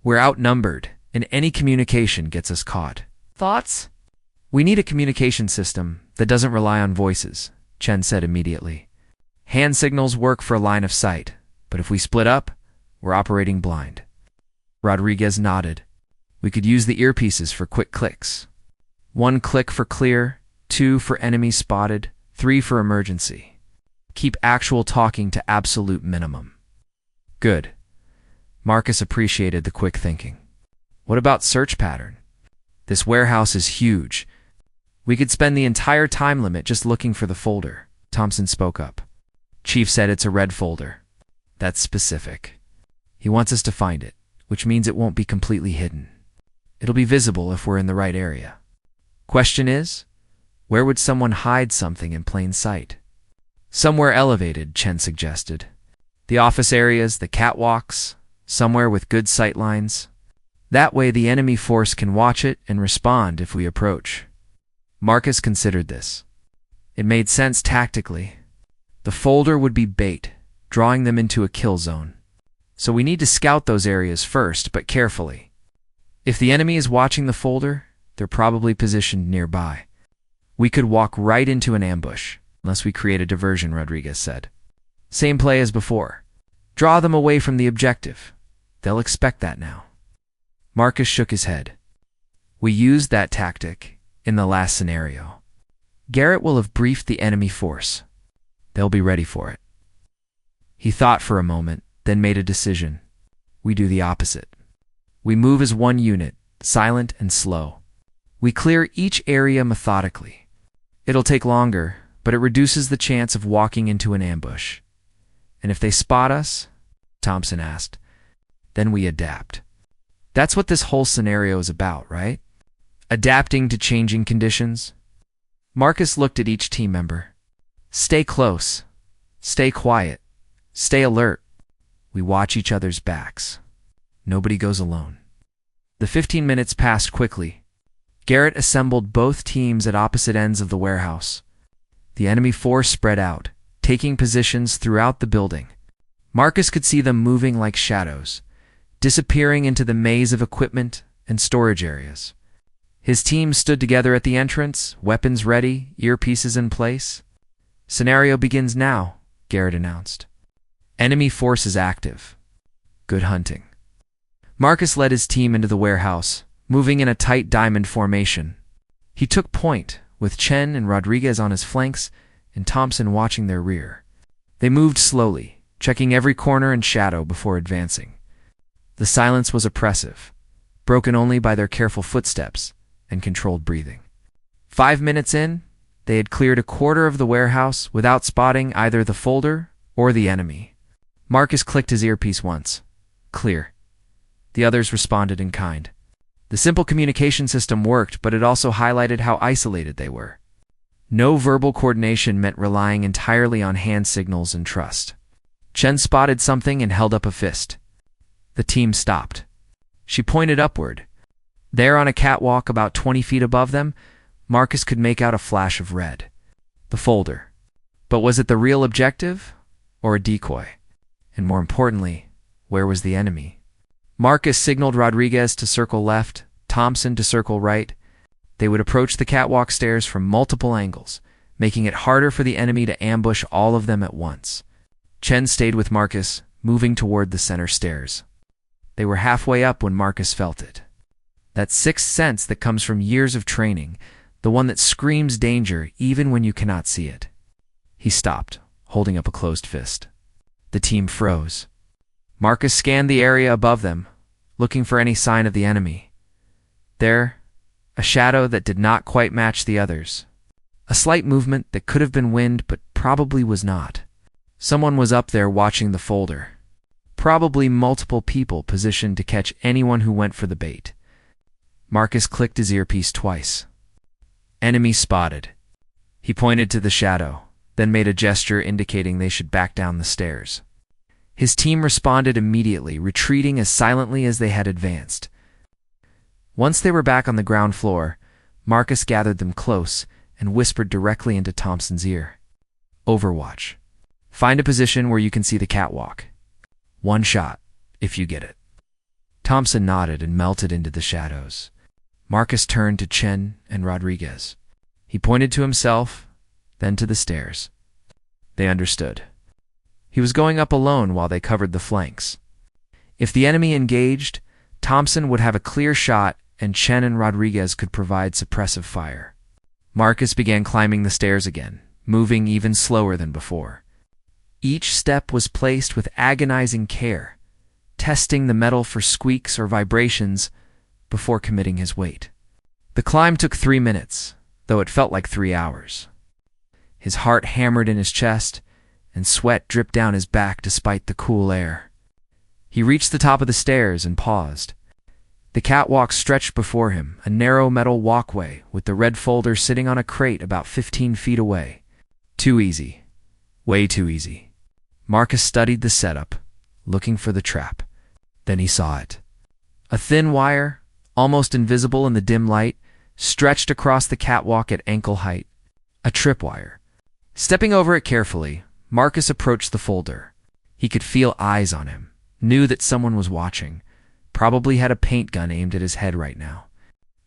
Speaker 1: We're outnumbered, and any communication gets us caught. Thoughts? We need a communication system that doesn't rely on voices, Chen said immediately. Hand signals work for a line of sight, but if we split up, we're operating blind. Rodriguez nodded. We could use the earpieces for quick clicks. 1 click for clear, 2 for enemy spotted, 3 for emergency. Keep actual talking to absolute minimum. Good. Marcus appreciated the quick thinking. What about search pattern? This warehouse is huge. We could spend the entire time limit just looking for the folder, Thompson spoke up. Chief said it's a red folder. That's specific. He wants us to find it, which means it won't be completely hidden. It'll be visible if we're in the right area. Question is, where would someone hide something in plain sight? Somewhere elevated, Chen suggested. The office areas, the catwalks, somewhere with good sight lines. That way the enemy force can watch it and respond if we approach. Marcus considered this. It made sense tactically. The folder would be bait, drawing them into a kill zone. So we need to scout those areas first, but carefully. If the enemy is watching the folder, they're probably positioned nearby. We could walk right into an ambush, unless we create a diversion, Rodriguez said. Same play as before. Draw them away from the objective. They'll expect that now. Marcus shook his head. We used that tactic in the last scenario. Garrett will have briefed the enemy force. They'll be ready for it. He thought for a moment, then made a decision. We do the opposite. We move as one unit, silent and slow. We clear each area methodically. It'll take longer, but it reduces the chance of walking into an ambush. And if they spot us, Thompson asked, then we adapt. That's what this whole scenario is about, right? Adapting to changing conditions. Marcus looked at each team member. Stay close. Stay quiet. Stay alert. We watch each other's backs. Nobody goes alone. The 15 minutes passed quickly. Garrett assembled both teams at opposite ends of the warehouse. The enemy force spread out, taking positions throughout the building. Marcus could see them moving like shadows, disappearing into the maze of equipment and storage areas. His team stood together at the entrance, weapons ready, earpieces in place. Scenario begins now, Garrett announced. Enemy force is active. Good hunting. Marcus led his team into the warehouse, moving in a tight diamond formation. He took point, with Chen and Rodriguez on his flanks and Thompson watching their rear. They moved slowly, checking every corner and shadow before advancing. The silence was oppressive, broken only by their careful footsteps and controlled breathing. 5 minutes in, they had cleared a quarter of the warehouse without spotting either the folder or the enemy. Marcus clicked his earpiece once. Clear. The others responded in kind. The simple communication system worked, but it also highlighted how isolated they were. No verbal coordination meant relying entirely on hand signals and trust. Chen spotted something and held up a fist. The team stopped. She pointed upward. There on a catwalk about 20 feet above them, Marcus could make out a flash of red. The folder. But was it the real objective or a decoy? And more importantly, where was the enemy? Marcus signaled Rodriguez to circle left, Thompson to circle right. They would approach the catwalk stairs from multiple angles, making it harder for the enemy to ambush all of them at once. Chen stayed with Marcus, moving toward the center stairs. They were halfway up when Marcus felt it. That sixth sense that comes from years of training, the one that screams danger even when you cannot see it. He stopped, holding up a closed fist. The team froze. Marcus scanned the area above them, looking for any sign of the enemy. There, a shadow that did not quite match the others. A slight movement that could have been wind but probably was not. Someone was up there watching the folder. Probably multiple people positioned to catch anyone who went for the bait. Marcus clicked his earpiece twice. Enemy spotted. He pointed to the shadow, then made a gesture indicating they should back down the stairs. His team responded immediately, retreating as silently as they had advanced. Once they were back on the ground floor, Marcus gathered them close and whispered directly into Thompson's ear. Overwatch. Find a position where you can see the catwalk. One shot, if you get it. Thompson nodded and melted into the shadows. Marcus turned to Chen and Rodriguez. He pointed to himself, then to the stairs. They understood. He was going up alone while they covered the flanks. If the enemy engaged, Thompson would have a clear shot and Chen and Rodriguez could provide suppressive fire. Marcus began climbing the stairs again, moving even slower than before. Each step was placed with agonizing care, testing the metal for squeaks or vibrations before committing his weight. The climb took 3 minutes, though it felt like 3 hours. His heart hammered in his chest, and sweat dripped down his back despite the cool air. He reached the top of the stairs and paused. The catwalk stretched before him, a narrow metal walkway with the red folder sitting on a crate about 15 feet away. Too easy. Way too easy. Marcus studied the setup, looking for the trap. Then he saw it. A thin wire, almost invisible in the dim light, stretched across the catwalk at ankle height. A tripwire. Stepping over it carefully, Marcus approached the folder. He could feel eyes on him, knew that someone was watching, probably had a paint gun aimed at his head right now.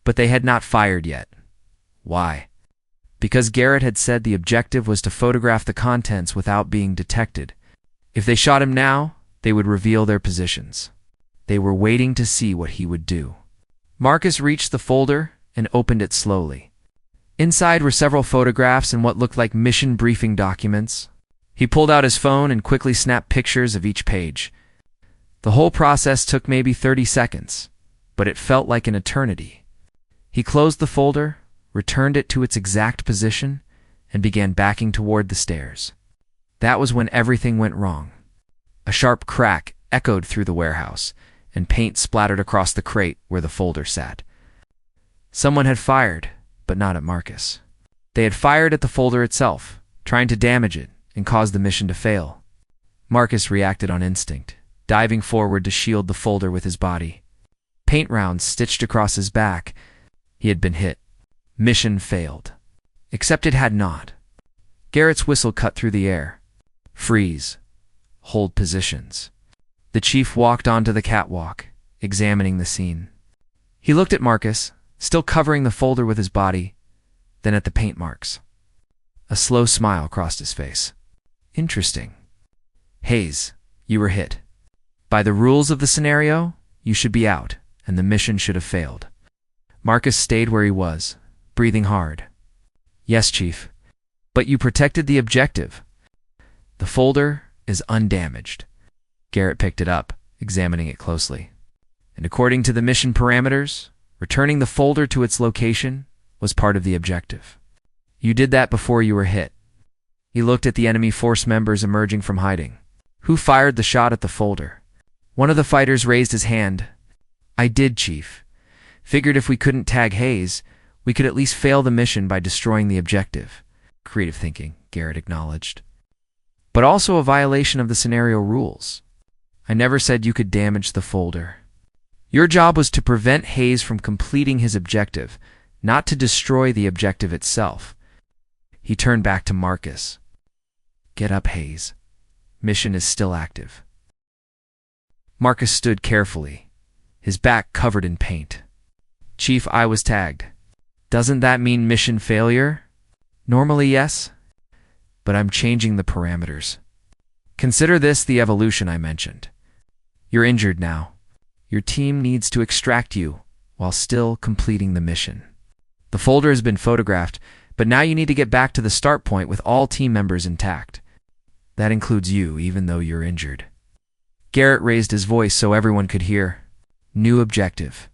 Speaker 1: But they had not fired yet. Why? Because Garrett had said the objective was to photograph the contents without being detected. If they shot him now, they would reveal their positions. They were waiting to see what he would do. Marcus reached the folder and opened it slowly. Inside were several photographs and what looked like mission briefing documents. He pulled out his phone and quickly snapped pictures of each page. The whole process took maybe 30 seconds, but it felt like an eternity. He closed the folder, returned it to its exact position, and began backing toward the stairs. That was when everything went wrong. A sharp crack echoed through the warehouse, and paint splattered across the crate where the folder sat. Someone had fired, but not at Marcus. They had fired at the folder itself, trying to damage it and cause the mission to fail. Marcus reacted on instinct, diving forward to shield the folder with his body. Paint rounds stitched across his back. He had been hit. Mission failed. Except it had not. Garrett's whistle cut through the air. Freeze. Hold positions. The chief walked onto the catwalk, examining the scene. He looked at Marcus, still covering the folder with his body, then at the paint marks. A slow smile crossed his face. Interesting. Hayes, you were hit. By the rules of the scenario, you should be out, and the mission should have failed. Marcus stayed where he was, breathing hard. Yes, Chief. But you protected the objective. The folder is undamaged. Garrett picked it up, examining it closely. And according to the mission parameters, returning the folder to its location was part of the objective. You did that before you were hit. He looked at the enemy force members emerging from hiding. Who fired the shot at the folder? One of the fighters raised his hand. I did, Chief. Figured if we couldn't tag Hayes, we could at least fail the mission by destroying the objective. Creative thinking, Garrett acknowledged. But also a violation of the scenario rules. I never said you could damage the folder. Your job was to prevent Hayes from completing his objective, not to destroy the objective itself. He turned back to Marcus. Get up, Hayes. Mission is still active. Marcus stood carefully, his back covered in paint. Chief, I was tagged. Doesn't that mean mission failure? Normally, yes. But I'm changing the parameters. Consider this the evolution I mentioned. You're injured now. Your team needs to extract you while still completing the mission. The folder has been photographed, but now you need to get back to the start point with all team members intact. That includes you, even though you're injured. Garrett raised his voice so everyone could hear. New objective.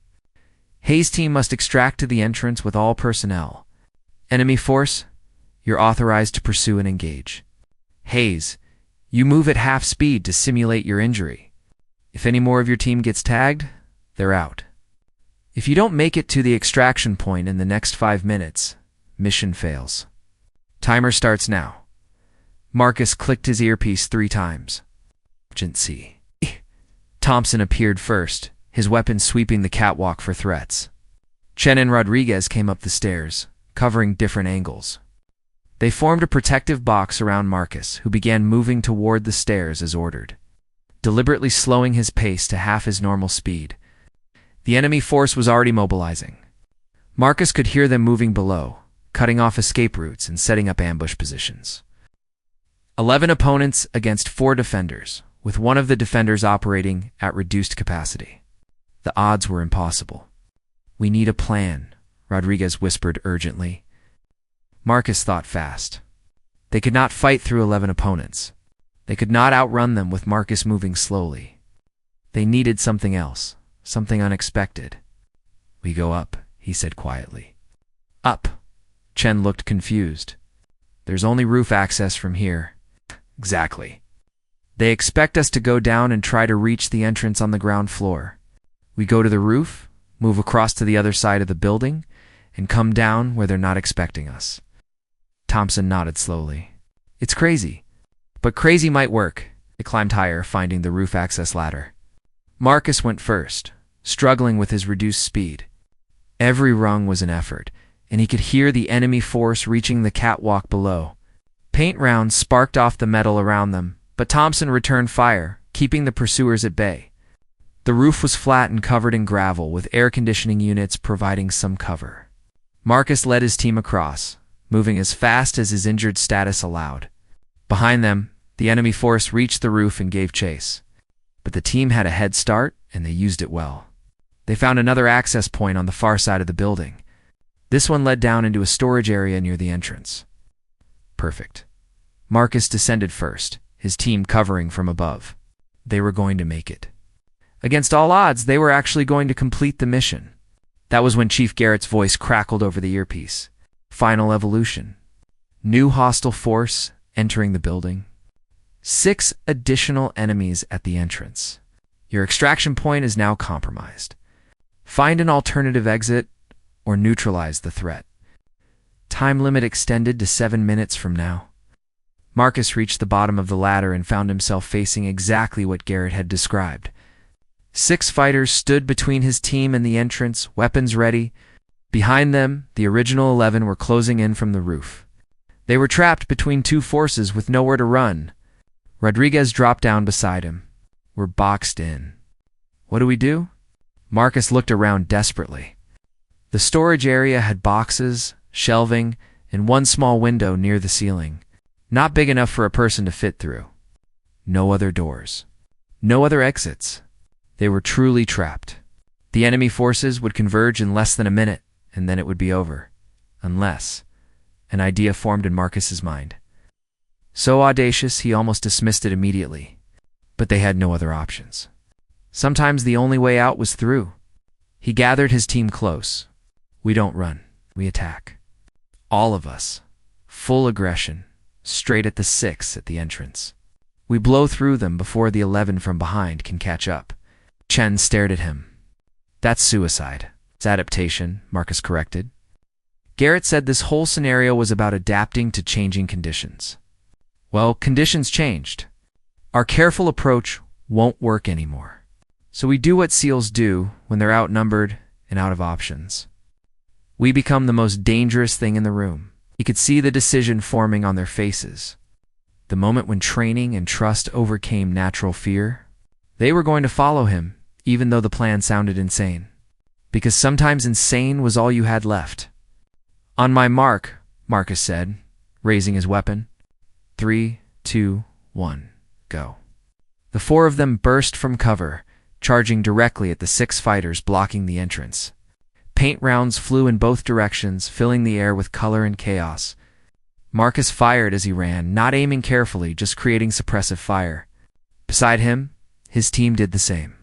Speaker 1: Hayes' team must extract to the entrance with all personnel. Enemy force, you're authorized to pursue and engage. Hayes, you move at half speed to simulate your injury. If any more of your team gets tagged, they're out. If you don't make it to the extraction point in the next 5 minutes, mission fails. Timer starts now. Marcus clicked his earpiece 3 times. Emergency. Thompson appeared first, his weapon sweeping the catwalk for threats. Chen and Rodriguez came up the stairs, covering different angles. They formed a protective box around Marcus, who began moving toward the stairs as ordered, deliberately slowing his pace to half his normal speed. The enemy force was already mobilizing. Marcus could hear them moving below, cutting off escape routes and setting up ambush positions. 11 opponents against 4 defenders, with one of the defenders operating at reduced capacity. The odds were impossible. We need a plan, Rodriguez whispered urgently. Marcus thought fast. They could not fight through 11 opponents. They could not outrun them with Marcus moving slowly. They needed something else, something unexpected. We go up, he said quietly. Up. Chen looked confused. There's only roof access from here. Exactly. They expect us to go down and try to reach the entrance on the ground floor. We go to the roof, move across to the other side of the building, and come down where they're not expecting us. Thompson nodded slowly. It's crazy. But crazy might work. They climbed higher, finding the roof access ladder. Marcus went first, struggling with his reduced speed. Every rung was an effort, and he could hear the enemy force reaching the catwalk below. Paint rounds sparked off the metal around them, but Thompson returned fire, keeping keeping the pursuers at bay. The roof was flat and covered in gravel, with air conditioning units providing some cover. Marcus led his team across, moving as fast as his injured status allowed. Behind them, the enemy force reached the roof and gave chase. But the team had a head start, and they used it well. They found another access point on the far side of the building. This one led down into a storage area near the entrance. Perfect. Marcus descended first, his team covering from above. They were going to make it. Against all odds, they were actually going to complete the mission. That was when Chief Garrett's voice crackled over the earpiece. Final evolution. New hostile force entering the building. 6 additional enemies at the entrance. Your extraction point is now compromised. Find an alternative exit or neutralize the threat. Time limit extended to 7 minutes from now. Marcus reached the bottom of the ladder and found himself facing exactly what Garrett had described. 6 fighters stood between his team and the entrance, weapons ready. Behind them, the original 11 were closing in from the roof. They were trapped between 2 forces with nowhere to run. Rodriguez dropped down beside him. We're boxed in. What do we do? Marcus looked around desperately. The storage area had boxes, shelving, and one small window near the ceiling. Not big enough for a person to fit through. No other doors. No other exits. They were truly trapped. The enemy forces would converge in less than a minute, and then it would be over. Unless an idea formed in Marcus's mind. So audacious, he almost dismissed it immediately. But they had no other options. Sometimes the only way out was through. He gathered his team close. We don't run, we attack. All of us. Full aggression. Straight at the 6 at the entrance. We blow through them before the 11 from behind can catch up. Chen stared at him. That's suicide. It's adaptation, Marcus corrected. Garrett said this whole scenario was about adapting to changing conditions. Well, conditions changed. Our careful approach won't work anymore. So we do what SEALs do when they're outnumbered and out of options. We become the most dangerous thing in the room. He could see the decision forming on their faces. The moment when training and trust overcame natural fear. They were going to follow him, even though the plan sounded insane. Because sometimes insane was all you had left. On my mark, Marcus said, raising his weapon. 3, 2, 1, go. The 4 of them burst from cover, charging directly at the 6 fighters blocking the entrance. Paint rounds flew in both directions, filling the air with color and chaos. Marcus fired as he ran, not aiming carefully, just creating suppressive fire. Beside him, his team did the same.